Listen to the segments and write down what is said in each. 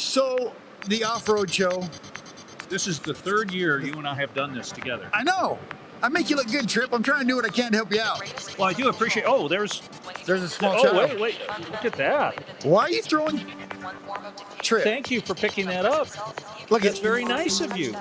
So, the off-road show. This is the third year you and I have done this together. I know. I make you look good, Trip. I'm trying to do what I can to help you out. Well, I do appreciate. Oh, there's a small Oh, child. wait. Look at that. Why are you throwing? Trip. Thank you for picking that up. Look That's at very nice of you.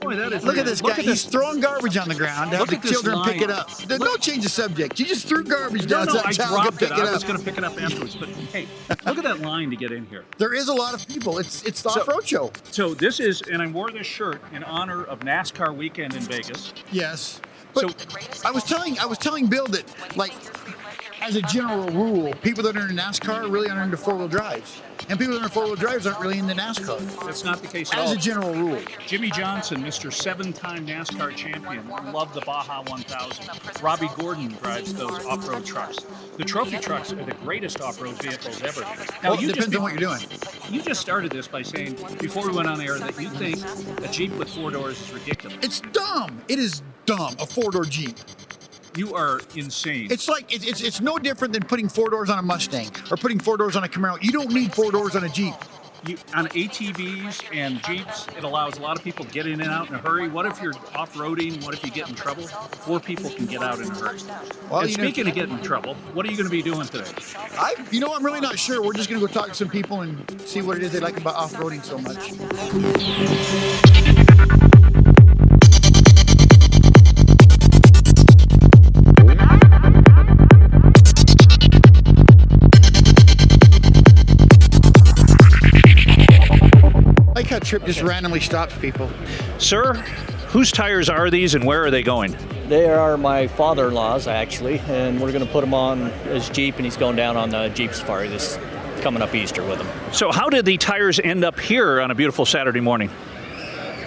Boy, that is. Look at this guy. He's throwing garbage on the ground to have Look the at this children pick line. it up. Don't change the subject. You just threw garbage down so No, that I child could dropped pick it. it I was up. going to pick it up afterwards, but hey, look at that line to get in here. There is a lot of people. It's the So- off-road show. So this is, and I wore this shirt in honor of NASCAR weekend in Vegas. Yes. But I was telling Bill that, like, as a general rule, people that are into NASCAR really aren't into four-wheel drives. And people that are into four-wheel drives aren't really into NASCAR. That's not the case at As all. a general rule. Jimmy Johnson, Mr. 7-time NASCAR champion, loved the Baja 1000. Robbie Gordon drives those off-road trucks. The trophy trucks are the greatest off-road vehicles ever. Now, Well, it depends on what you're doing. You just started this by saying, before we went on air, that you think a Jeep with 4 doors is ridiculous. It's dumb. It is dumb, a four-door Jeep. You are insane. It's like it's no different than putting 4 doors on a Mustang or putting 4 doors on a Camaro. You don't need 4 doors on a Jeep. On ATVs and Jeeps, it allows a lot of people to get in and out in a hurry. What if you're off-roading? What if you get in trouble? 4 people can get out in a hurry. Well, And you know- speaking of getting in trouble, what are you going to be doing today? I'm really not sure. We're just gonna go talk to some people and see what it is they like about off-roading so much. I like how Trip just randomly stops people. Sir, whose tires are these and where are they going? They are my father-in-law's, actually, and we're going to put him on his Jeep, and he's going down on the Jeep Safari this coming up Easter with him. So how did the tires end up here on a beautiful Saturday morning?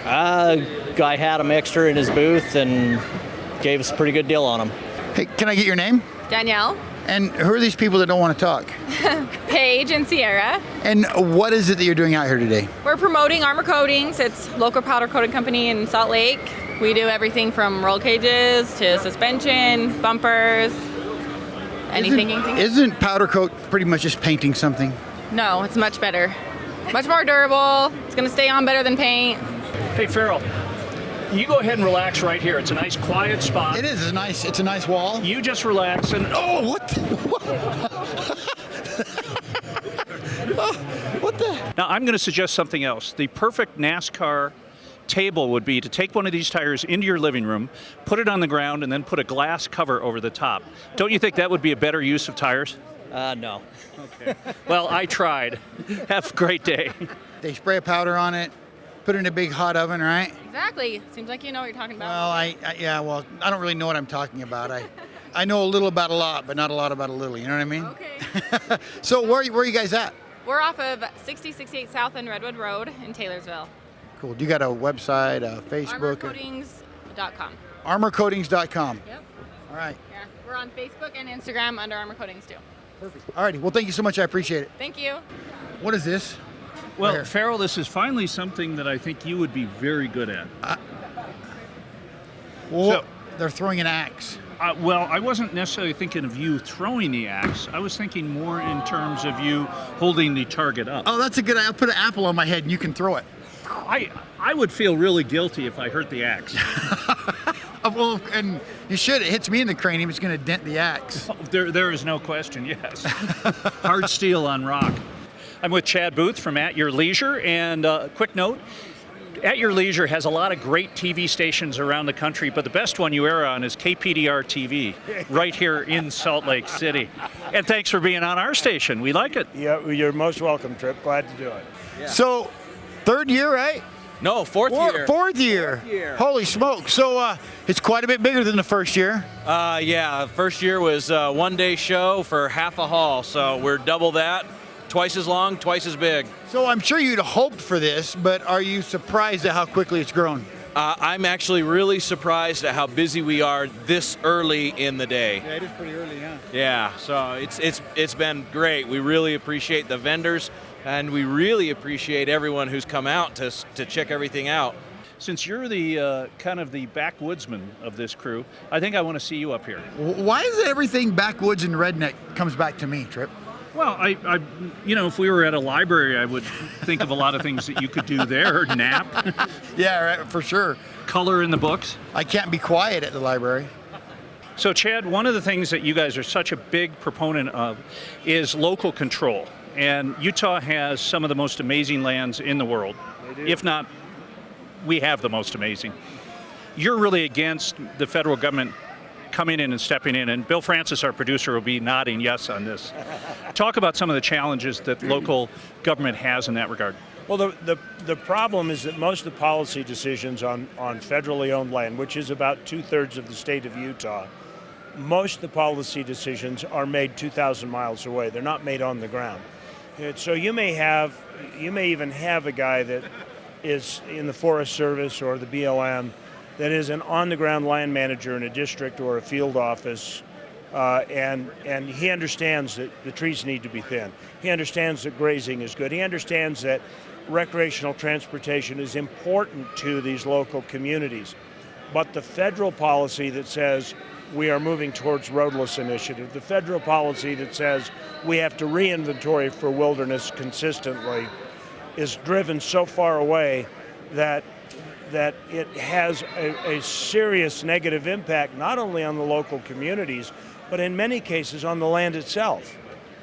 Guy had them extra in his booth and gave us a pretty good deal on them. Hey, can I get your name? Danielle, And who are these people that don't want to talk? Paige, and Sierra. And what is it that you're doing out here today? We're promoting Armor Coatings. It's a local powder coating company in Salt Lake. We do everything from roll cages to suspension, bumpers, anything. Isn't powder coat pretty much just painting something? No, it's much better. Much more durable. It's going to stay on better than paint. Hey, Farrell, you go ahead and relax right here. It's a nice, quiet spot. It is. It's a nice wall. You just relax and Oh, what? What the? Now, I'm going to suggest something else. The perfect NASCAR table would be to take one of these tires into your living room, put it on the ground, and then put a glass cover over the top. Don't you think that would be a better use of tires? No. Okay. Well, I tried. Have a great day. They spray a powder on it, put it in a big hot oven, right? Exactly. Seems like you know what you're talking about. Well, I don't really know what I'm talking about. I know a little about a lot, but not a lot about a little. You know what I mean? Okay. So where are you guys at? We're off of 6068 South and Redwood Road in Taylorsville. Cool. Do you got a website, a Facebook? ArmorCoatings.com. ArmorCoatings.com. Yep. All right. Yeah. We're on Facebook and Instagram under Armor Coatings too. Perfect. All righty. Well, thank you so much. I appreciate it. Thank you. What is this? Well, Where? Farrell, this is finally something that I think you would be very good at. Well, So- they're throwing an axe. Well, I wasn't necessarily thinking of you throwing the axe. I was thinking more in terms of you holding the target up. Oh, that's a good idea. I'll put an apple on my head and you can throw it. I would feel really guilty if I hurt the axe. Well, and you should. It hits me in the cranium. It's going to dent the axe. There is no question, yes. Hard steel on rock. I'm with Chad Booth from At Your Leisure, and quick note, At Your Leisure has a lot of great TV stations around the country, but the best one you air on is KPDR TV, right here in Salt Lake City. And thanks for being on our station. We like it. Yeah, you're most welcome, Trip. Glad to do it. So, third year, right? No, fourth year. Fourth year. Holy smoke. So, it's quite a bit bigger than the first year. Yeah, first year was a one-day show for half a hall, so we're double that, twice as long, twice as big. So, I'm sure you'd hoped for this, but are you surprised at how quickly it's grown? I'm actually really surprised at how busy we are this early in the day. Yeah, it is pretty early, huh? Yeah, so it's been great. We really appreciate the vendors, and we really appreciate everyone who's come out to check everything out. Since you're the kind of the backwoodsman of this crew, I think I want to see you up here. Why is it everything backwoods and redneck comes back to me, Trip? Well, if we were at a library, I would think of a lot of things that you could do there. Nap, Yeah, right, for sure. color in the books. I can't be quiet at the library. So, Chad, one of the things that you guys are such a big proponent of is local control. And Utah has some of the most amazing lands in the world. If not, we have the most amazing. You're really against the federal government coming in and stepping in, and Bill Francis, our producer, will be nodding yes on this. Talk about some of the challenges that local government has in that regard. Well, the problem is that most of the policy decisions on federally owned land, which is about 2/3 of the state of Utah, most of the policy decisions are made 2,000 miles away. They're not made on the ground. So you may even have a guy that is in the Forest Service or the BLM that is an on-the-ground land manager in a district or a field office, and he understands that the trees need to be thin. He understands that grazing is good. He understands that recreational transportation is important to these local communities. But the federal policy that says we are moving towards roadless initiative, the federal policy that says we have to re-inventory for wilderness consistently, is driven so far away that it has a serious negative impact not only on the local communities, but in many cases on the land itself.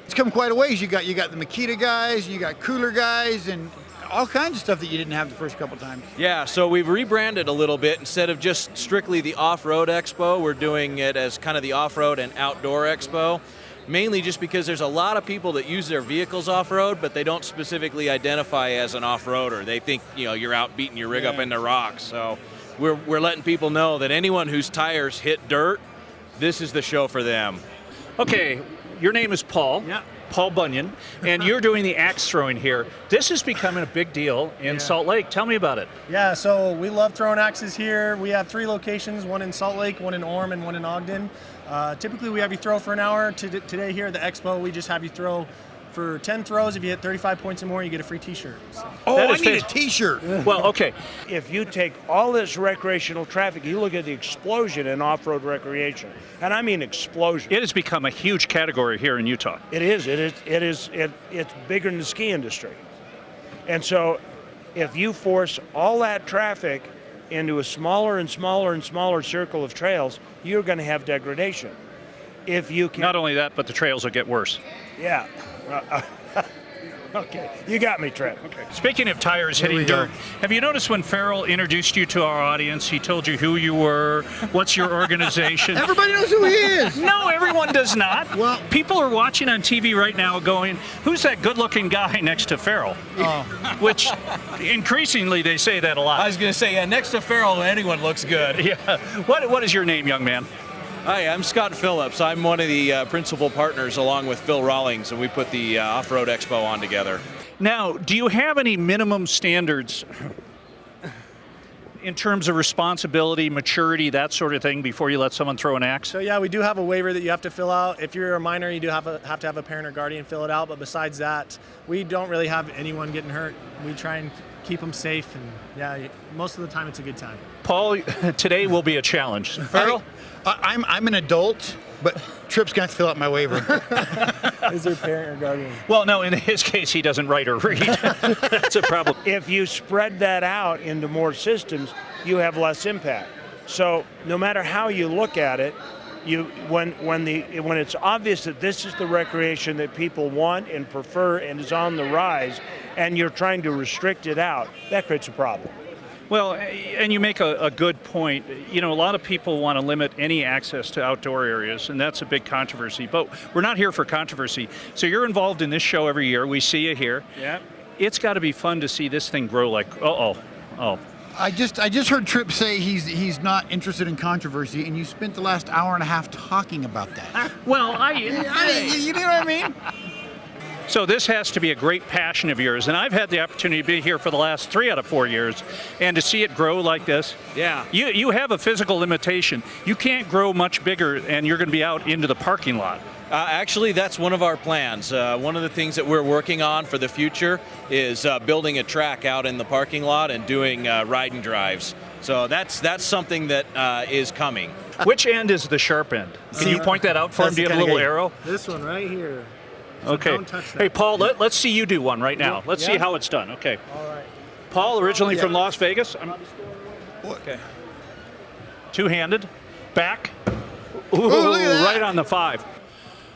It's come quite a ways. You got the Makita guys, you got cooler guys, and all kinds of stuff that you didn't have the first couple times. Yeah, so we've rebranded a little bit. Instead of just strictly the Off-Road Expo, we're doing it as kind of the Off-Road and Outdoor Expo. Mainly just because there's a lot of people that use their vehicles off-road, but they don't specifically identify as an off-roader. They think, you're out beating your rig up into rocks. So we're letting people know that anyone whose tires hit dirt, this is the show for them. Okay, your name is Paul. Yeah. Paul Bunyan, and you're doing the axe throwing here. This is becoming a big deal in Salt Lake. Tell me about it. Yeah, so we love throwing axes here. We have 3 locations, one in Salt Lake, one in Orem, and one in Ogden. Typically we have you throw for an hour. Today here at the expo, we just have you throw for 10 throws. If you hit 35 points or more, you get a free t-shirt. So. Oh, That I is need a fantastic. t-shirt. Well, okay. If you take all this recreational traffic, you look at the explosion in off-road recreation, and I mean explosion. It has become a huge category here in Utah. It's bigger than the ski industry. And so if you force all that traffic into a smaller and smaller and smaller circle of trails, you're going to have degradation. If you can, Not only that, but the trails will get worse. yeah. Okay, you got me, Trent. Okay. Speaking of tires hitting we dirt, go. have you noticed when Farrell introduced you to our audience, he told you who you were, what's your organization? Everybody knows who he is. No, everyone does not. Well- people are watching on TV right now going, who's that good-looking guy next to Farrell? Oh. Which, increasingly, they say that a lot. I was going to say, next to Farrell, anyone looks good. Yeah. What is your name, young man? Hi, I'm Scott Phillips. I'm one of the principal partners along with Phil Rawlings, and we put the Off-Road Expo on together. Now, do you have any minimum standards in terms of responsibility, maturity, that sort of thing, before you let someone throw an axe? So yeah, we do have a waiver that you have to fill out. If you're a minor, you do have to have a parent or guardian fill it out. But besides that, we don't really have anyone getting hurt. We try and keep them safe, and yeah, most of the time it's a good time. Paul, today will be a challenge. Farrell? I'm an adult, but Tripp's got to fill out my waiver. Is there a parent or guardian? Well, no, in his case, he doesn't write or read. That's a problem. If you spread that out into more systems, you have less impact. So no matter how you look at it, when it's obvious that this is the recreation that people want and prefer and is on the rise, and you're trying to restrict it out, that creates a problem. Well, and you make a good point. A lot of people want to limit any access to outdoor areas, and that's a big controversy. But we're not here for controversy. So you're involved in this show every year. We see you here. Yeah. It's got to be fun to see this thing grow like, oh. I just heard Tripp say he's not interested in controversy, and you spent the last hour and a half talking about that. Well, you know what I mean? So this has to be a great passion of yours, and I've had the opportunity to be here for the last 3 out of 4 years, and to see it grow like this. Yeah. You have a physical limitation. You can't grow much bigger, and you're going to be out into the parking lot. Actually, that's one of our plans. One of the things that we're working on for the future is building a track out in the parking lot and doing ride and drives. So that's something that is coming. Which end is the sharp end? Can you point that out for him? That's Do you the have a little kinda arrow? This one right here. Okay. don't touch that. Hey, Paul, let's see you do one right now. Let's see Yeah? how it's done. Okay. All right. Paul, originally Yeah. from Las Vegas. Okay. Two-handed. Back. Ooh, look at that. right on the 5.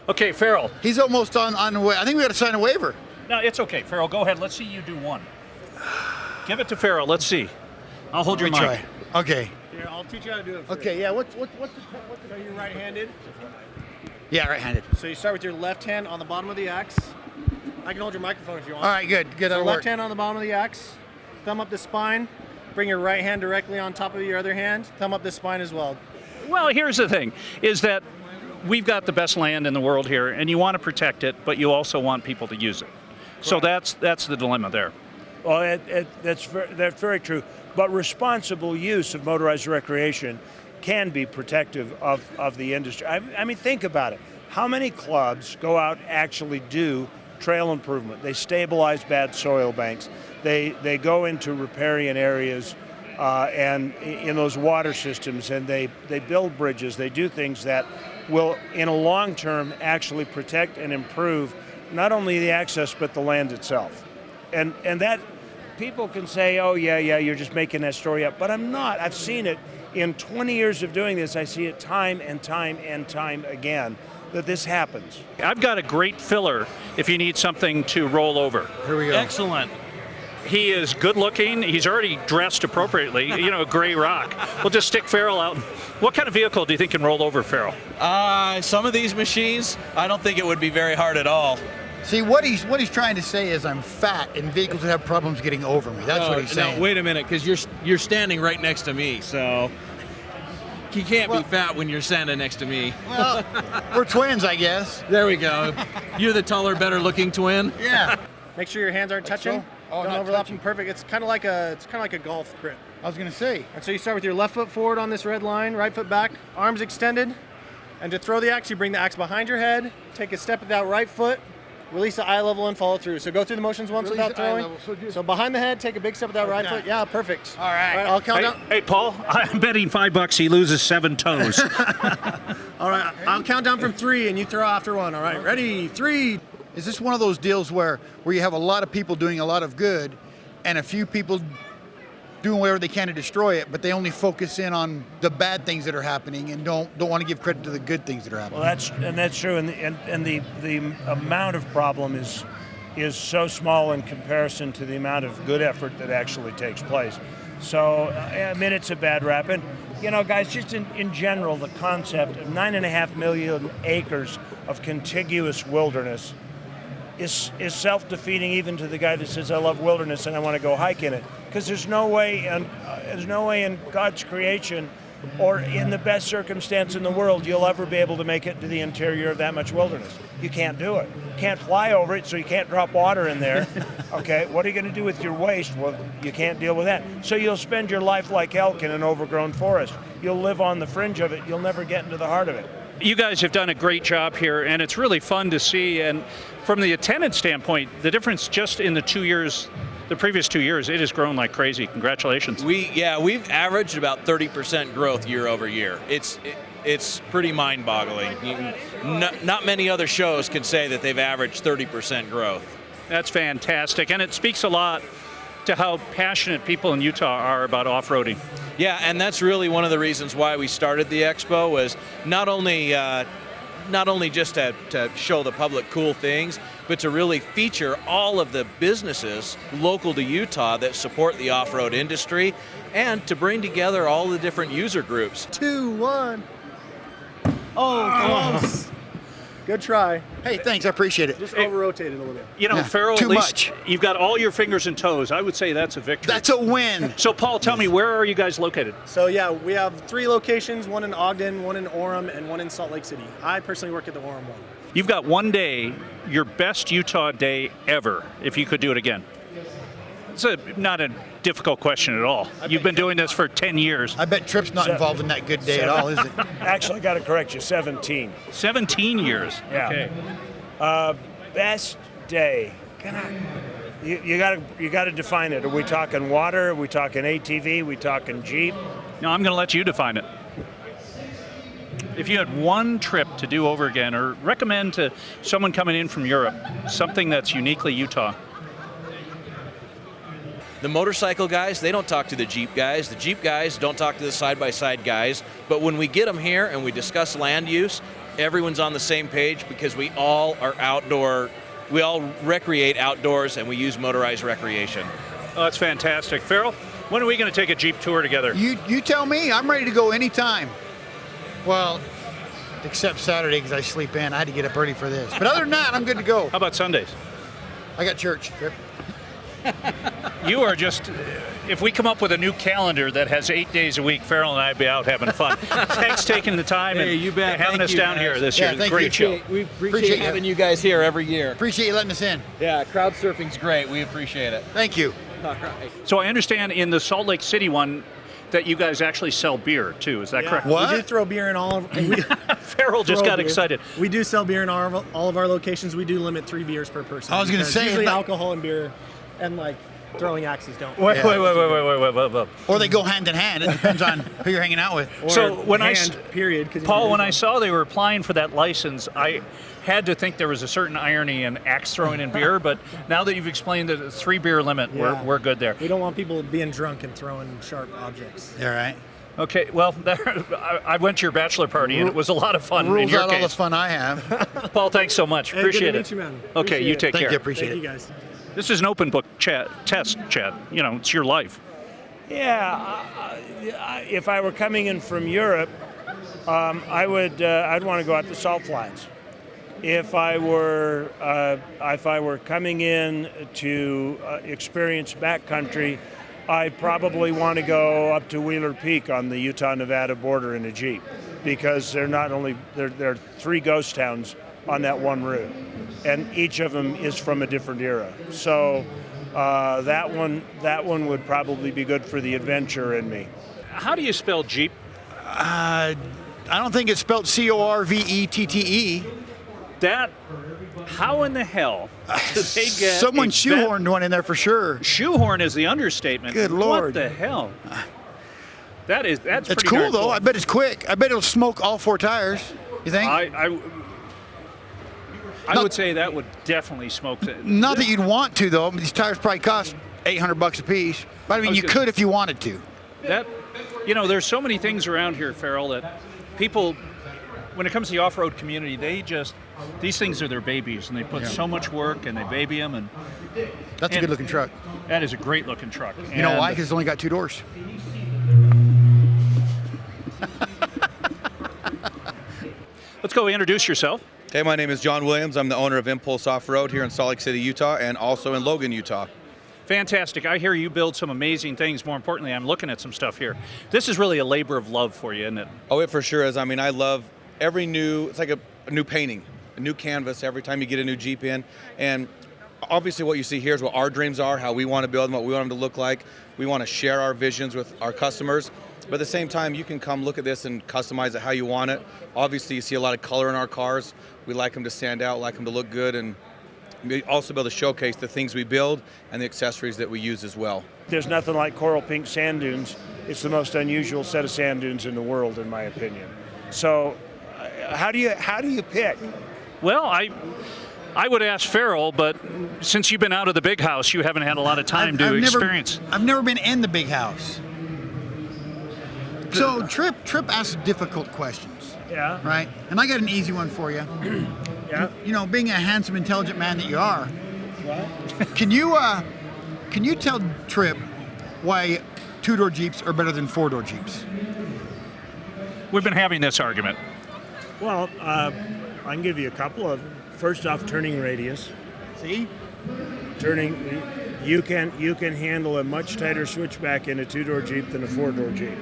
Okay, Farrell. He's almost on the way. I think we got to sign a waiver. No, it's okay. Farrell, go ahead. Let's see you do one. Give it to Farrell. Let's see. I'll hold your Let me mic. try. Okay. Here, I'll teach you how to do it. First. Okay. Yeah. What's So you're right-handed. Yeah, right-handed. So you start with your left hand on the bottom of the axe. I can hold your microphone if you want. All right. Good. Good. So That'll left work. hand on the bottom of the axe. Thumb up the spine. Bring your right hand directly on top of your other hand. Thumb up the spine as well. Well, here's the thing, is that we've got the best land in the world here, and you want to protect it, but you also want people to use it. So that's the dilemma there. Well, that's very true. But responsible use of motorized recreation can be protective of the industry. I mean, think about it. How many clubs go out and actually do trail improvement? They stabilize bad soil banks. They go into riparian areas and in those water systems, and they build bridges. They do things that will, in a long term, actually protect and improve not only the access but the land itself. And that people can say, oh yeah, you're just making that story up, but I'm not. I've seen it in 20 years of doing this. I see it time and time and time again that this happens. I've got a great filler if you need something to roll over. Here we go. Excellent. He is good looking. He's already dressed appropriately. Gray rock. We'll just stick Farrell out. What kind of vehicle do you think can roll over, Farrell? Some of these machines, I don't think it would be very hard at all. See, what he's trying to say is I'm fat and vehicles have problems getting over me. That's what he's saying. No, wait a minute, because you're standing right next to me, so you can't be fat when you're standing next to me. Well, we're twins, I guess. There we go. You're the taller, better-looking twin. Yeah. Make sure your hands aren't touching. so? Oh, Don't not overlap touching. them. Perfect. It's kind of like a golf grip. I was gonna say. And so you start with your left foot forward on this red line, right foot back, arms extended. And to throw the axe, you bring the axe behind your head, take a step with that right foot, release the eye level and follow through. So go through the motions once Release without the eye throwing. level, so just- So behind the head, take a big step with that right Okay. foot. Yeah, perfect. All right. I'll count down. Hey, Paul, I'm betting $5 he loses 7 toes. All right, I'll count down from 3 and you throw after 1. All right, ready? 3. Is this one of those deals where you have a lot of people doing a lot of good and a few people doing whatever they can to destroy it, but they only focus in on the bad things that are happening and don't want to give credit to the good things that are happening? Well, that's true, and the amount of problem is so small in comparison to the amount of good effort that actually takes place. So, I mean, it's a bad rap. And, guys, just in general, the concept of 9.5 million acres of contiguous wilderness is self-defeating even to the guy that says, I love wilderness and I want to go hike in it. Because there's no way in God's creation or in the best circumstance in the world you'll ever be able to make it to the interior of that much wilderness. You can't do it. You can't fly over it, so you can't drop water in there. Okay, what are you going to do with your waste? Well, you can't deal with that. So you'll spend your life like elk in an overgrown forest. You'll live on the fringe of it. You'll never get into the heart of it. You guys have done a great job here, and it's really fun to see. And from the attendance standpoint, the difference just in the previous 2 years, it has grown like crazy. Congratulations. We've averaged about 30% growth year over year. It's pretty mind-boggling. Not many other shows can say that they've averaged 30% growth. That's fantastic, and it speaks a lot to how passionate people in Utah are about off-roading. Yeah, and that's really one of the reasons why we started the expo, was not only just to show the public cool things, but to really feature all of the businesses local to Utah that support the off-road industry, and to bring together all the different user groups. 2, 1. Oh, close. Good try. Hey, thanks. I appreciate it. Just over-rotate it a little bit. Yeah, Farrell, too at least much. you've got all your fingers and toes. I would say that's a victory. That's a win. So, Paul, tell me, where are you guys located? So yeah, we have 3 locations, one in Ogden, one in Orem, and one in Salt Lake City. I personally work at the Orem one. You've got one day, your best Utah day ever, if you could do it again. It's not a difficult question at all. You've been doing this for 10 years. I bet Tripp's not involved in that good day at all, is it? Actually, I got to correct you, 17. 17 years. Yeah. Okay. Best day. God, you got to define it. Are we talking water? Are we talking ATV? Are we talking Jeep? No, I'm going to let you define it. If you had one trip to do over again, or recommend to someone coming in from Europe, something that's uniquely Utah. The motorcycle guys, they don't talk to the Jeep guys. The Jeep guys don't talk to the side-by-side guys. But when we get them here and we discuss land use, everyone's on the same page because we all are outdoor. We all recreate outdoors and we use motorized recreation. Oh, that's fantastic. Farrell, when are we going to take a Jeep tour together? You tell me. I'm ready to go anytime. Well, except Saturday because I sleep in. I had to get up early for this. But other than that, I'm good to go. How about Sundays? I got church. Trip. You are just, if we come up with a new calendar that has 8 days a week, Farrell and I will be out having fun. Thanks for taking the time and you bet. having Thank us you, down guys. here this Yeah, year. thank Great you. show. We appreciate Appreciate having you guys here every year. Appreciate you letting us in. Yeah, crowd surfing's great. We appreciate it. Thank you. All right. So I understand in the Salt Lake City one that you guys actually sell beer too. Is that Yeah, correct? What? We do throw beer in all of Farrell just throw got beer. excited. We do sell beer in all of our locations. We do limit 3 beers per person. I was gonna because say, usually but- alcohol and beer and like throwing axes don't. Wait. Or they go hand in hand. It depends on who you're hanging out with. Or So when I hand, period. 'cause Paul, you when can I saw they were applying for that license, I had to think there was a certain irony in axe throwing in beer, but now that you've explained the 3 beer limit, Yeah. we're good there. We don't want people being drunk and throwing sharp objects. All right. Okay, well, I went to your bachelor party and it was a lot of fun in Rules your out all the case. fun I have. Paul, thanks so much. Hey, Appreciate good it. to meet you, man. Okay, Appreciate you it. take Thank care. you. Appreciate Thank it. you guys. This is an open book test, Chad. You know, it's your life. Yeah, if I were coming in from Europe, I'd want to go out to Salt Flats. If I were coming in to experience backcountry, I'd probably want to go up to Wheeler Peak on the Utah-Nevada border in a Jeep, because there are 3 ghost towns on that one route, and each of them is from a different era. So that one would probably be good for the adventure in me. How do you spell Jeep? I don't think it's spelled Corvette. That, how in the hell did they get Someone a shoehorned one in there for sure. Shoehorn is the understatement. Good What Lord. the hell? That's It's pretty cool darn though. I bet it's quick. I bet it'll smoke all 4 tires. You think? I Not- would say that would definitely smoke it. Not that you'd want to though. These tires probably cost $800 a piece. But I mean, was you gonna- could if you wanted to. That, you know, there's so many things around here, Farrell, that people, when it comes to the off-road community, these things are their babies, and they put so much work and they baby them, and That's a And- good looking truck. that is a great looking truck. You know why? Because it's only got 2 doors. Let's go introduce yourself. Hey, my name is John Williams. I'm the owner of Impulse Off-Road here in Salt Lake City, Utah, and also in Logan, Utah. Fantastic. I hear you build some amazing things. More importantly, I'm looking at some stuff here. This is really a labor of love for you, isn't it? Oh, it for sure is. I mean, I love it's like a new painting, a new canvas every time you get a new Jeep in. And obviously what you see here is what our dreams are, how we want to build them, what we want them to look like. We want to share our visions with our customers. But at the same time, you can come look at this and customize it how you want it. Obviously, you see a lot of color in our cars. We like them to stand out, like them to look good, and we also be able to showcase the things we build and the accessories that we use as well. There's nothing like coral pink sand dunes. It's the most unusual set of sand dunes in the world, in my opinion. So, how do you pick? Well, I would ask Farrell, but since you've been out of the big house, you haven't had a lot of time to experience. I've never been in the big house. So Trip asks difficult questions, Yeah. right? And I got an easy one for you. Yeah. You know, being a handsome, intelligent man that you are, can you tell Trip why 2-door Jeeps are better than 4-door Jeeps? We've been having this argument. Well, I can give you a couple of. First off, turning radius. See? You can handle a much tighter switchback in a 2-door Jeep than a 4-door Jeep.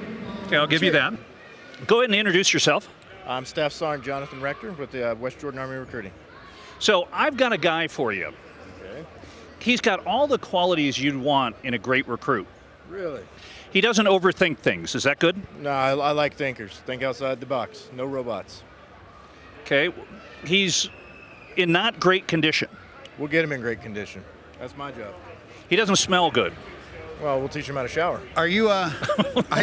Okay, I'll give you that. Go ahead and introduce yourself. I'm Staff Sergeant Jonathan Rector with the West Jordan Army Recruiting. So I've got a guy for you. Okay. He's got all the qualities you'd want in a great recruit. Really? He doesn't overthink things. Is that good? No, I like thinkers. Think outside the box. No robots. Okay. He's in not great condition. We'll get him in great condition. That's my job. He doesn't smell good. Well, we'll teach them how to shower. Are you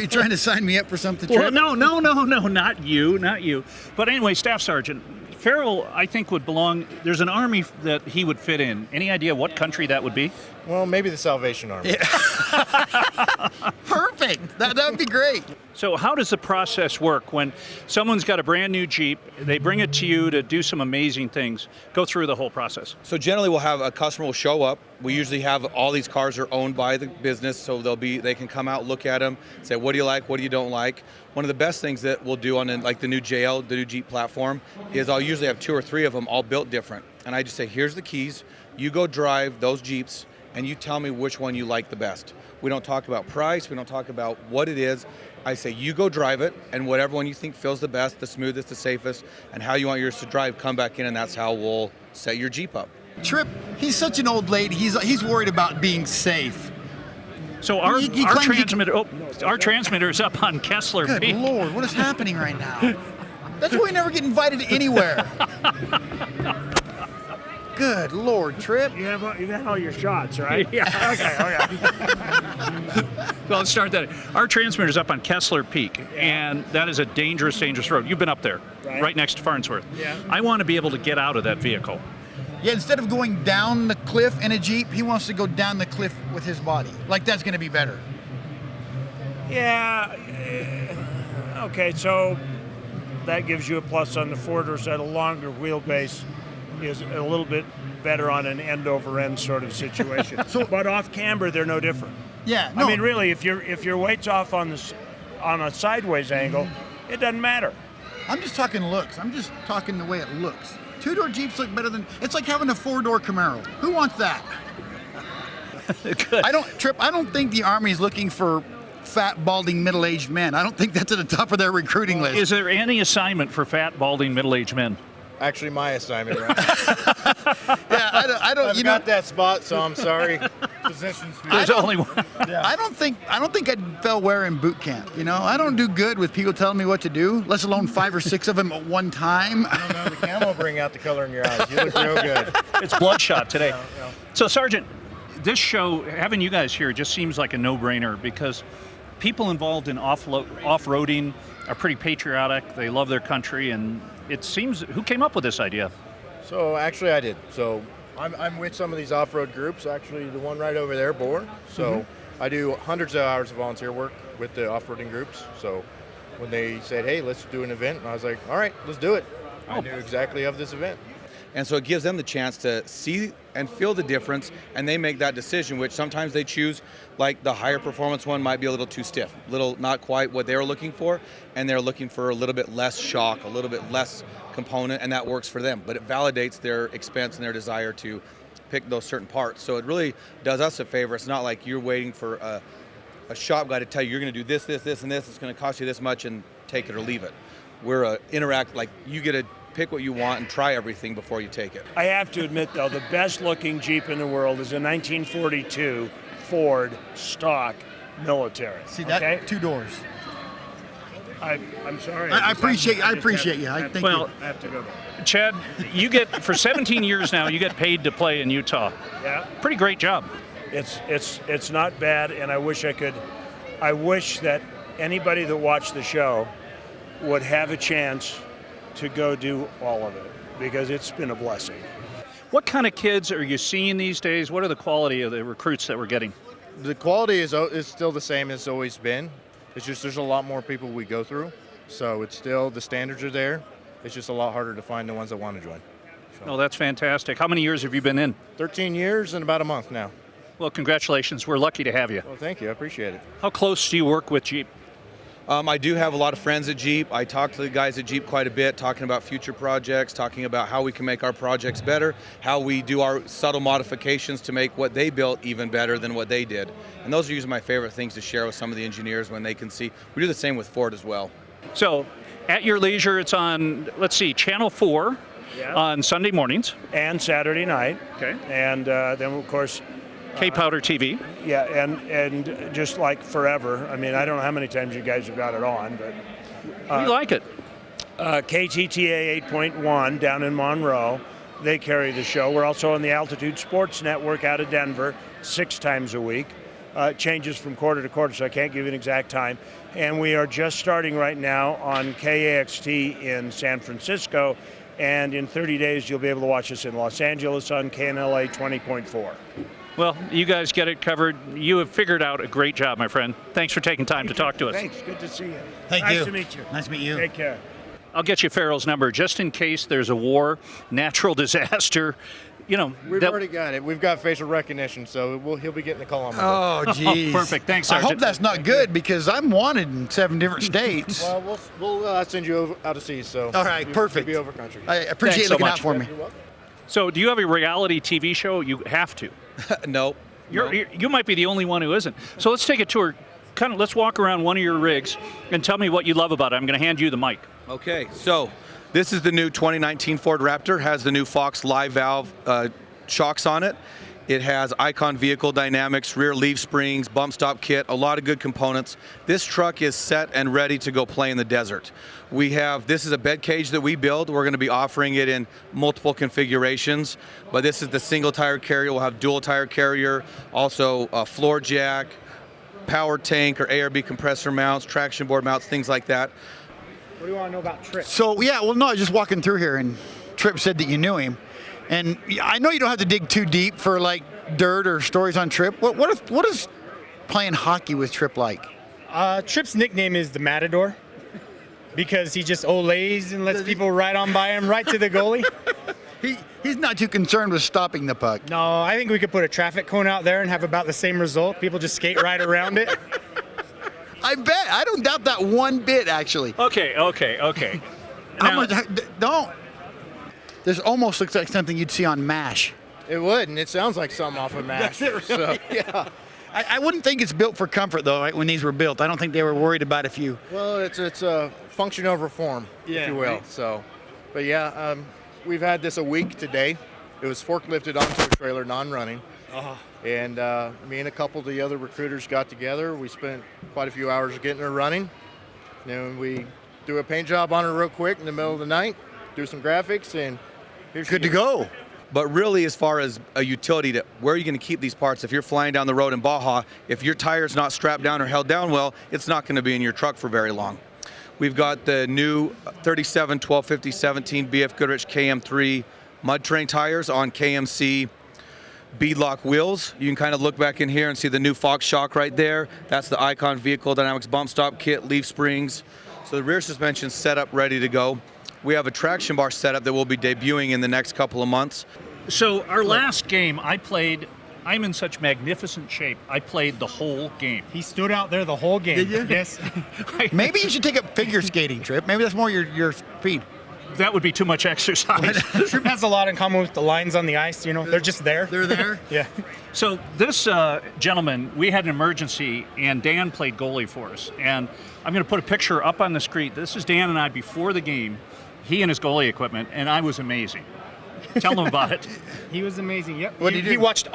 trying to sign me up for something? Well, Trip? no, not you. But anyway, Staff Sergeant Farrell, I think, would belong. There's an army that he would fit in. Any idea what country that would be? Well, maybe the Salvation Army. Perfect. That would be great. So how does the process work when someone's got a brand new Jeep, they bring it to you to do some amazing things? Go through the whole process. So generally we'll have a customer will show up. We usually have all these cars are owned by the business, so they can come out, look at them, say what do you like, what do you don't like. One of the best things that we'll do on like the new JL, the new Jeep platform, is I'll usually have 2 or 3 of them all built different. And I just say, here's the keys, you go drive those Jeeps and you tell me which one you like the best. We don't talk about price, we don't talk about what it is. I say, you go drive it, and whatever one you think feels the best, the smoothest, the safest, and how you want yours to drive, come back in, and that's how we'll set your Jeep up. Trip, he's such an old lady. He's worried about being safe. So our He claims he our transmitter is up on Kessler Good Peak. Lord, what is happening right now? That's why we never get invited anywhere. Good Lord, Trip. You've had all your shots, right? Yeah. Okay. So let's start that. Our transmitter is up on Kessler Peak, and that is a dangerous road. You've been up there, right next to Farnsworth. Yeah. I want to be able to get out of that vehicle. Yeah, instead of going down the cliff in a Jeep, he wants to go down the cliff with his body. Like that's going to be better. Yeah. Okay, so that gives you a plus on the Ford, or so a longer wheelbase is a little bit better on an end-over-end sort of situation. But off camber, they're no different. Yeah, no. I mean, really, if your weight's off on a sideways angle, it doesn't matter. I'm just talking looks. I'm just talking the way it looks. 2-door Jeeps look better than. It's like having a 4-door Camaro. Who wants that? Good. I don't think the Army's looking for fat, balding, middle-aged men. I don't think that's at the top of their recruiting list. Is there any assignment for fat, balding, middle-aged men? Actually, my assignment, right? Yeah, I don't. I've got that spot, so I'm sorry. Positions. There's only one. I don't think I'd fell well in boot camp. You know, I don't do good with people telling me what to do, let alone 5 or 6 of them at one time. I don't know, the camo will bring out the color in your eyes. You look real good. It's bloodshot today. So, Sergeant, this show, having you guys here, just seems like a no-brainer because people involved in off-roading are pretty patriotic. They love their country, and it seems, who came up with this idea? So actually I did. So I'm with some of these off-road groups, actually the one right over there, Bohr. So I do hundreds of hours of volunteer work with the off-roading groups. So when they said, hey, let's do an event, and I was like, all right, let's do it. I knew exactly of this event. And so it gives them the chance to see and feel the difference, and they make that decision, which sometimes they choose, like the higher performance one might be a little too stiff, not quite what they're looking for, and they're looking for a little bit less shock, a little bit less component, and that works for them. But it validates their expense and their desire to pick those certain parts. So it really does us a favor. It's not like you're waiting for a shop guy to tell you you're going to do this, this, this, and this. It's going to cost you this much, and take it or leave it. We're like you get to pick what you want and try everything before you take it. I have to admit, though, the best-looking Jeep in the world is a 1942 Ford stock military. See that? Okay? 2 doors. I'm sorry. I appreciate you. I have think Well, I have to go back. Chad, you get, for 17 years now, you get paid to play in Utah. Yeah. Pretty great job. It's not bad, and I wish that anybody that watched the show would have a chance to go do all of it, because it's been a blessing. What kind of kids are you seeing these days? What are the quality of the recruits that we're getting? The quality is still the same as it's always been. It's just there's a lot more people we go through. So it's still, the standards are there. It's just a lot harder to find the ones that want to join. Oh, that's fantastic. How many years have you been in? 13 years and about a month now. Well, congratulations. We're lucky to have you. Well, thank you. I appreciate it. How close do you work with Jeep? I do have a lot of friends at Jeep. I talk to the guys at Jeep quite a bit, talking about future projects, talking about how we can make our projects better, how we do our subtle modifications to make what they built even better than what they did. And those are usually my favorite things to share with some of the engineers when they can see. We do the same with Ford as well. So, at your leisure, it's on, let's see, Channel 4 on Sunday mornings. And Saturday night. Okay. And then, of course, K-Powder TV. yeah, and just like forever. I mean, I don't know how many times you guys have got it on, but We like it. KTTA 8.1 down in Monroe, they carry the show. We're also on the Altitude Sports Network out of Denver 6 times a week. changes from quarter to quarter, so I can't give you an exact time. And we are just starting right now on KAXT in San Francisco, and in 30 days you'll be able to watch us in Los Angeles on KNLA 20.4. Well, you guys get it covered. You have figured out a great job, my friend. Thanks for taking time to talk to us. Thanks. Good to see you. Thank you. Nice to meet you. Nice to meet you. Take care. I'll get you Farrell's number just in case there's a war, natural disaster. You know, We've already got it. We've got facial recognition, so he'll be getting a call on Monday. Oh, geez. perfect. Thanks, I hope Sergeant. that's not good because I'm wanted in 7 different states. Well, we'll send you over, out of seas, so. All right, perfect. You'll be over country. I appreciate Thanks so looking much. out for me. So, do you have a reality TV show? You have to. No. You might be the only one who isn't. So let's take a tour. Let's walk around one of your rigs and tell me what you love about it. I'm going to hand you the mic. Okay, so this is the new 2019 Ford Raptor. Has the new Fox live valve shocks on it. It has Icon vehicle dynamics, rear leaf springs, bump stop kit, a lot of good components. This truck is set and ready to go play in the desert. This is a bed cage that we build. We're going to be offering it in multiple configurations, but this is the single tire carrier. We'll have dual tire carrier, also a floor jack, power tank or ARB compressor mounts, traction board mounts, things like that. What do you want to know about Trip? So, yeah, well, no, I was just walking through here and Tripp said that you knew him. And I know you don't have to dig too deep for like dirt or stories on Tripp. What is playing hockey with Tripp like? Tripp's nickname is the Matador because he just olays and lets people ride on by him right to the goalie. He's not too concerned with stopping the puck. No, I think we could put a traffic cone out there and have about the same result. People just skate right around it. I bet. I don't doubt that one bit, actually. Okay. How Now- much? Don't. This almost looks like something you'd see on MASH. It would, and it sounds like something off of MASH. So, yeah. I wouldn't think it's built for comfort, though, right, when these were built. I don't think they were worried about if you... Well, it's a function over form, if you will. right. So, but yeah, we've had this a week today. It was forklifted onto a trailer, non-running. And me and a couple of the other recruiters got together. We spent quite a few hours getting her running. Then we do a paint job on her real quick in the middle of the night, do some graphics, and here's Good to go. But really, as far as a utility, to where are you going to keep these parts? If you're flying down the road in Baja, if your tire's not strapped down or held down well, it's not going to be in your truck for very long. We've got the new 37 1250 17 BF Goodrich KM3 mud terrain tires on KMC beadlock wheels. You can kind of look back in here and see the new Fox shock right there. That's the Icon Vehicle Dynamics bump stop kit, leaf springs. So the rear suspension's set up, ready to go. We have a traction bar setup that we'll be debuting in the next couple of months. So our last game, I'm in such magnificent shape. I played the whole game. He stood out there the whole game. Did you? Yes. Maybe you should take up figure skating, Tripp. Maybe that's more your speed. That would be too much exercise. Trip has a lot in common with the lines on the ice. You know, they're just there. They're there? Yeah. So this gentleman, we had an emergency, and Dan played goalie for us. And I'm going to put a picture up on the screen. This is Dan and I before the game, he and his goalie equipment, and I was amazing. Tell them about it. He was amazing. Yep. What'd he do?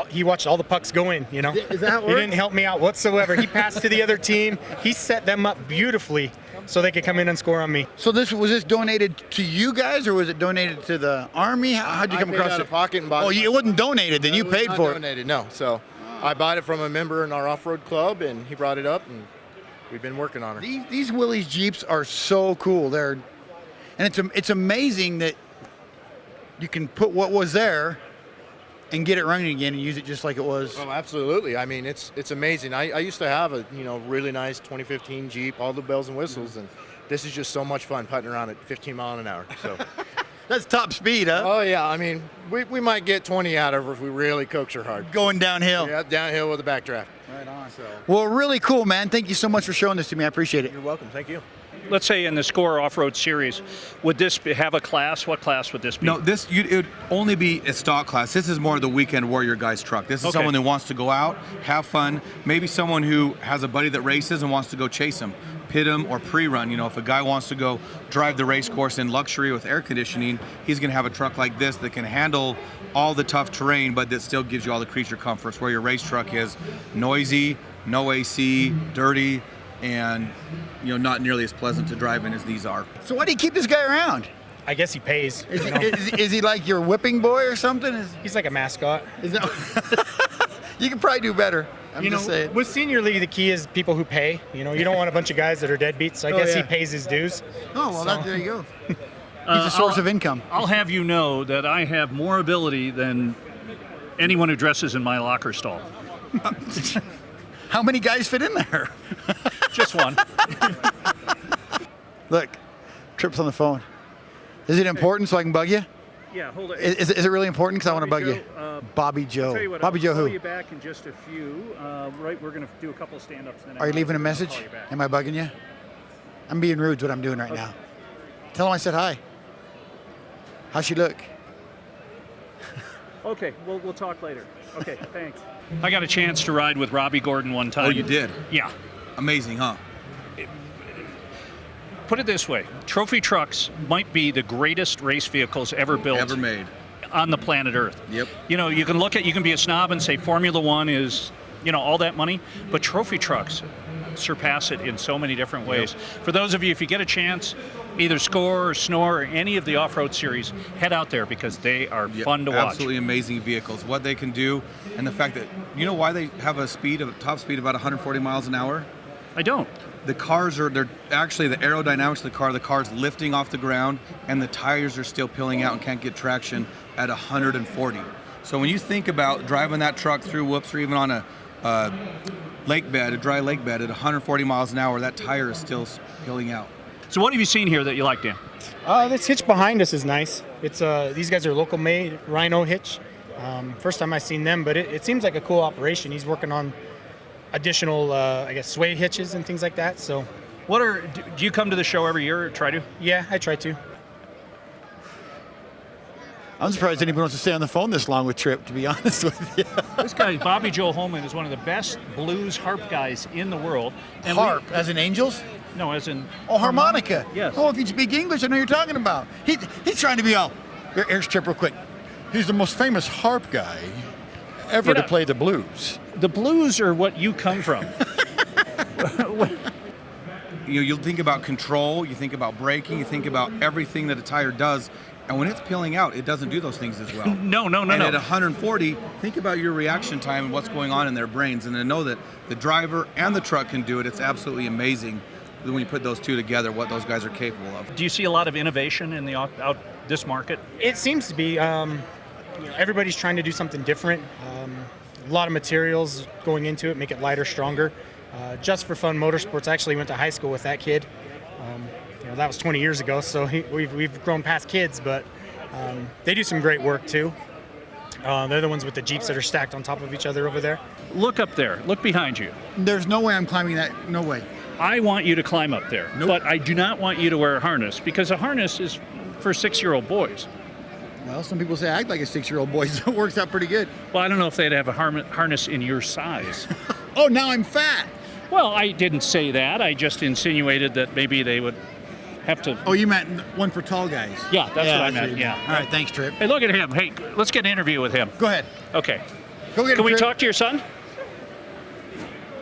He watched all the pucks go in. You know. Is that how it He works? didn't help me out whatsoever. He passed to the other team. He set them up beautifully so they could come in and score on me. So was this donated to you guys, or was it donated to the Army? How'd you come I paid across out it? of pocket and bought Oh, it. it wasn't donated, then you It was paid not for it. donated, no. So I bought it from a member in our off-road club, and he brought it up, and we've been working on it. These Willys Jeeps are so cool. It's amazing that you can put what was there and get it running again and use it just like it was. Oh, absolutely. I mean, it's amazing. I used to have a really nice 2015 Jeep, all the bells and whistles, and this is just so much fun putting around at 15 miles an hour. So. That's top speed, huh? Oh yeah, I mean, we might get 20 out of her if we really coax her hard. Going downhill. Yeah, downhill with a backdraft. Right on. So Well, really cool, man. Thank you so much for showing this to me. I appreciate it. you're welcome. Thank you. Let's say in the Score Off-Road Series, would this have a class? What class would this be? No, it would only be a stock class. This is more the weekend warrior guy's truck. This is Okay. someone who wants to go out, have fun. Maybe someone who has a buddy that races and wants to go chase him, pit him, or pre-run. If a guy wants to go drive the race course in luxury with air conditioning, he's going to have a truck like this that can handle all the tough terrain, but that still gives you all the creature comforts. Where your race truck is noisy, no AC, dirty, and not nearly as pleasant to drive in as these are. So why do you keep this guy around? I guess he pays. Is he like your whipping boy or something? He's like a mascot. Is that, you could probably do better. I'm You know, just saying. with Senior League, the key is people who pay. You know, you don't want a bunch of guys that are deadbeats. So I guess yeah. he pays his dues. Oh, well, So- there you go. He's a source of income. I'll have you know that I have more ability than anyone who dresses in my locker stall. How many guys fit in there? Just one. Look, Trip's on the phone. Is it important so I can bug you? Yeah, hold it. Is it really important because I want to bug you? Bobby Joe. Tell you what, Bobby I'll Joe call who? you back in just a few. Right, we're going to do a couple stand-ups. Then Are you leaving a I'll message? call you back. Am I bugging you? I'm being rude. Is what I'm doing right now. Tell him I said hi. How's she look? Okay, we'll talk later. Okay, thanks. I got a chance to ride with Robbie Gordon one time. Oh, you did? Yeah. Amazing, huh? Put it this way, trophy trucks might be the greatest race vehicles ever built. Ever made. On the planet Earth. Yep. You know, you can be a snob and say Formula One is, all that money, but trophy trucks surpass it in so many different ways. For those of you, if you get a chance, either Score or Snore or any of the off-road series, head out there because they are fun to watch. Absolutely amazing vehicles. What they can do, and the fact that, you know why they have a top speed of about 140 miles an hour? I don't. The cars they're actually the aerodynamics of the car's lifting off the ground, and the tires are still peeling out and can't get traction at 140. So when you think about driving that truck through whoops or even on a dry lake bed at 140 miles an hour, that tire is still peeling out. So what have you seen here that you like, Dan? This hitch behind us is nice. It's these guys are local made Rhino hitch. First time I've seen them, but it seems like a cool operation. He's working on additional, sway hitches and things like that. So, Do you come to the show every year or try to? yeah, I try to. I'm surprised anybody wants to stay on the phone this long with Trip, to be honest with you. This guy, Bobby Joe Holman, is one of the best blues harp guys in the world. And Harp, as in angels? No, as in... Oh, harmonica. Yes. Oh, if you speak English, I know you're talking about. He's trying to be all. Here's Trip real quick. He's the most famous harp guy ever to play the blues. The blues are what you come from. You'll think about control, you think about braking, you think about everything that a tire does. And when it's peeling out, it doesn't do those things as well. No. And at 140, think about your reaction time and what's going on in their brains. And to know that the driver and the truck can do it, it's absolutely amazing when you put those two together, what those guys are capable of. Do you see a lot of innovation in the this market? It seems to be. Everybody's trying to do something different. A lot of materials going into it, make it lighter, stronger. Just for Fun Motorsports, I actually went to high school with that kid. That was 20 years ago, so we've grown past kids, but they do some great work too. They're the ones with the Jeeps that are stacked on top of each other over there. Look up there. Look behind you. There's no way I'm climbing that. No way. I want you to climb up there, but I do not want you to wear a harness because a harness is for 6-year-old boys. Well, some people say I act like a 6-year-old boy, so it works out pretty good. Well, I don't know if they'd have a harness in your size. Oh, now I'm fat. Well, I didn't say that. I just insinuated that maybe they would have to. Oh, you meant one for tall guys. Yeah, that's what I meant. Yeah. All right, thanks, Trip. Hey, look at him. Hey, let's get an interview with him. Go ahead. Okay. Go get him, Can we Trip. talk to your son?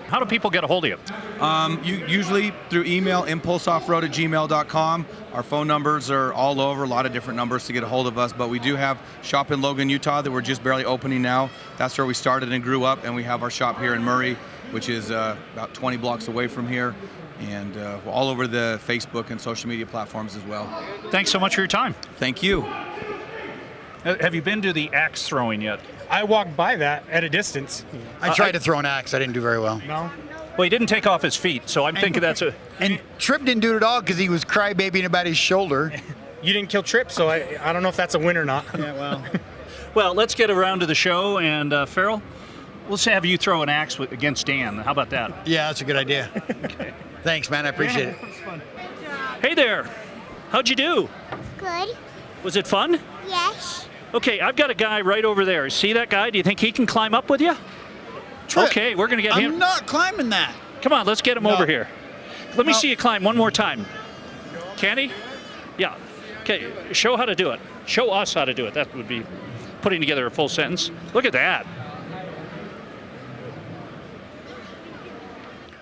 How do people get a hold of you? Usually through email, impulseoffroad@gmail.com. Our phone numbers are all over, a lot of different numbers to get a hold of us, but we do have shop in Logan, Utah that we're just barely opening now. That's where we started and grew up, and we have our shop here in Murray, which is about 20 blocks away from here, and we're all over the Facebook and social media platforms as well. Thanks so much for your time. Thank you. Have you been to the axe throwing yet? I walked by that at a distance. I tried to throw an axe. I didn't do very well. No. Well, he didn't take off his feet, so I'm thinking that's a... And Trip didn't do it at all because he was crybabying about his shoulder. You didn't kill Trip, so I don't know if that's a win or not. Yeah, well. Well, let's get around to the show, and Farrell, let's have you throw an axe against Dan. How about that? Yeah, that's a good idea. Okay. Thanks, man. I appreciate it. That was fun. Hey there. How'd you do? Good. Was it fun? Yes. Okay, I've got a guy right over there. See that guy? Do you think he can climb up with you? Trip, Okay, we're going to get him. I'm not climbing that. Come on, let's get him over here. Let me see you climb one more time. Can he? Yeah. Okay, show how to do it. Show us how to do it. That would be putting together a full sentence. Look at that.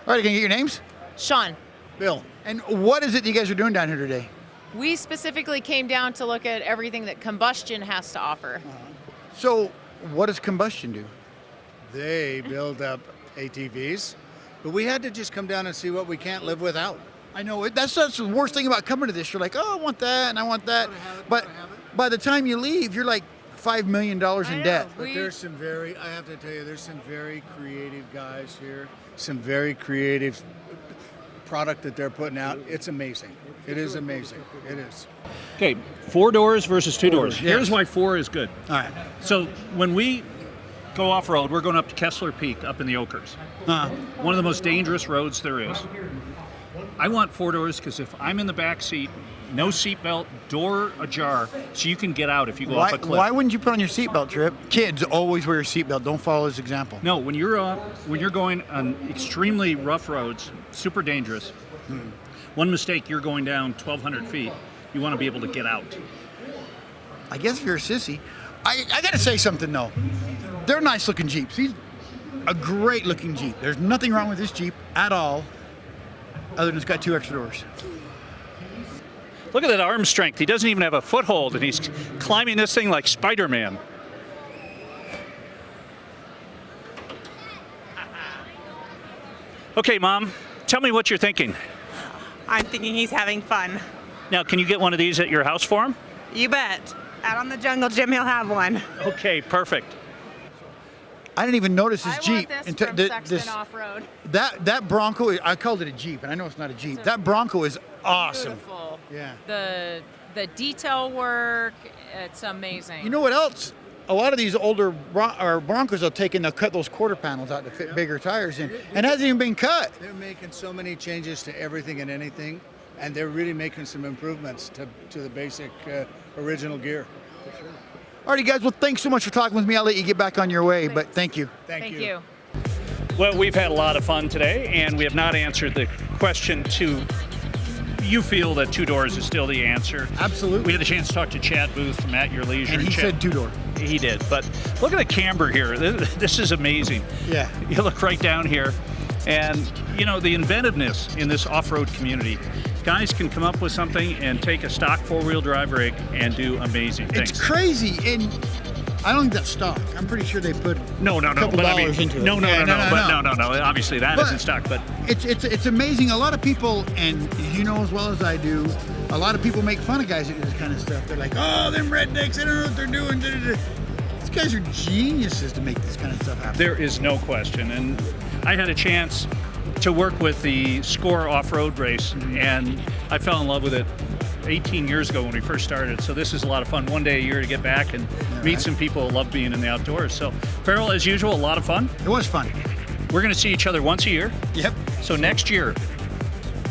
All right, can I get your names? Sean, Bill. And what is it you guys are doing down here today? we specifically came down to look at everything that combustion has to offer. So, what does combustion do? They build up ATVs, but we had to just come down and see what we can't live without. I know that's the worst thing about coming to this. You're like, oh, I want that and I want that, but by the time you leave, you're like $5 million in debt. But there's some I have to tell you, there's some very creative guys here, some very creative product that they're putting out. It's amazing. It is amazing. It is. Okay, 4 doors versus 2 doors. Yes. Here's why 4 is good. All right. So when we go off-road, we're going up to Kessler Peak up in the Oakers. One of the most dangerous roads there is. I want 4 doors because if I'm in the back seat, no seatbelt, door ajar, so you can get out if you go off a cliff. Why wouldn't you put on your seatbelt, Trip? Kids, always wear your seatbelt. Don't follow his example. No, when you're going on extremely rough roads, super dangerous. One mistake, you're going down 1,200 feet. You want to be able to get out. I guess if you're a sissy, I got to say something though. They're nice looking Jeeps. He's a great looking Jeep. There's nothing wrong with this Jeep at all, other than it's got 2 extra doors. Look at that arm strength. He doesn't even have a foothold, and he's climbing this thing like Spider-Man. Okay, Mom, tell me what you're thinking. I'm thinking he's having fun. Now, can you get one of these at your house for him? You bet. Out on the jungle gym, he'll have one. Okay, perfect. I didn't even notice his Jeep. From Sexton Off-Road. That Bronco, I called it a Jeep, and I know it's not a Jeep. That Bronco is awesome. Beautiful. Yeah. The detail work, it's amazing. You know what else? A lot of these older Broncos will take and they'll cut those quarter panels out to fit bigger tires in, and it hasn't even been cut. They're making so many changes to everything and anything, and they're really making some improvements to the basic original gear. Alrighty, guys. Well, thanks so much for talking with me. I'll let you get back on your way, but thank you. Thank you. Well, we've had a lot of fun today, and we have not answered the question to you feel that 2 doors is still the answer. Absolutely. We had a chance to talk to Chad Booth from At Your Leisure. And he said 2 door. He did, but look at the camber here. This is amazing. Yeah. You look right down here, and you know the inventiveness in this off-road community. Guys can come up with something and take a stock 4-wheel drive rig and do amazing things. It's crazy, and I don't think that's stock. I'm pretty sure they put no. a couple dollars into it. No. Obviously, that isn't stock, but it's amazing. A lot of people, and you know as well as I do, a lot of people make fun of guys that do this kind of stuff. They're like, "Oh, them rednecks, they don't know what they're doing." These guys are geniuses to make this kind of stuff happen. There is no question, and I had a chance to work with the SCORE off-road race, and I fell in love with it 18 years ago when we first started. So this is a lot of fun. One day a year to get back and meet some people who love being in the outdoors. So Farrell, as usual, a lot of fun. It was fun. We're going to see each other once a year. Yep. So next year,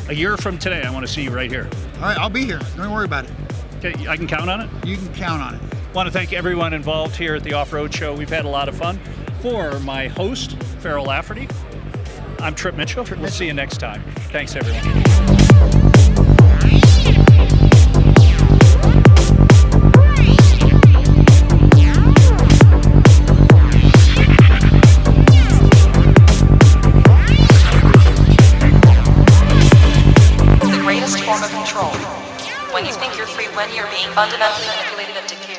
a year from today, I want to see you right here. All right, I'll be here. Don't worry about it. Okay, I can count on it? You can count on it. I want to thank everyone involved here at the Off-Road Show. We've had a lot of fun. For my host, Farrell Lafferty, I'm Trip Mitchell. We'll see you next time. Thanks, everyone. The greatest form of control. When you think you're free, when you're being fundamentally manipulated and dictated.